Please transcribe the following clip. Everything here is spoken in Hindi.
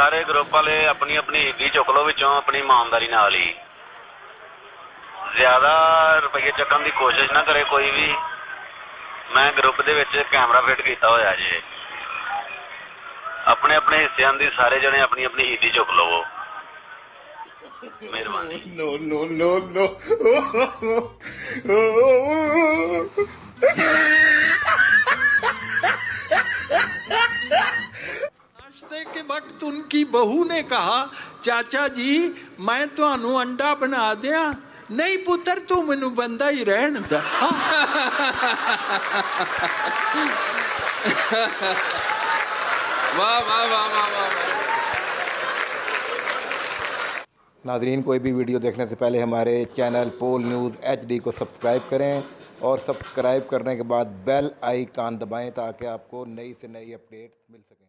सारे ग्रुप वाले अपनी अपनी ईदी चुक लो विचों अपनी ईमानदारी नाल ही। ज्यादा रुपये चकन की कोशिश ना करे कोई भी। मैं ग्रुप दे विच कैमरा फिट किया होया जे। अपने अपने हिस्सियां दी सारे जने अपनी अपनी ईदी चुक लवो। मेहरबानी। No, no, no, no. नाश्ते के वक्त उनकी बहू ने कहा, चाचा जी मैं तुहानू अंडा बना दिया। नहीं पुत्र तू मैनू बंदा ही रहन दा। वाह वाह वाह वाह वाह। नाजरीन, कोई भी वीडियो देखने से पहले हमारे चैनल पोल न्यूज़ HD को सब्सक्राइब करें और सब्सक्राइब करने के बाद बेल आइकन दबाएं ताकि आपको नई से नई अपडेट मिल सकें।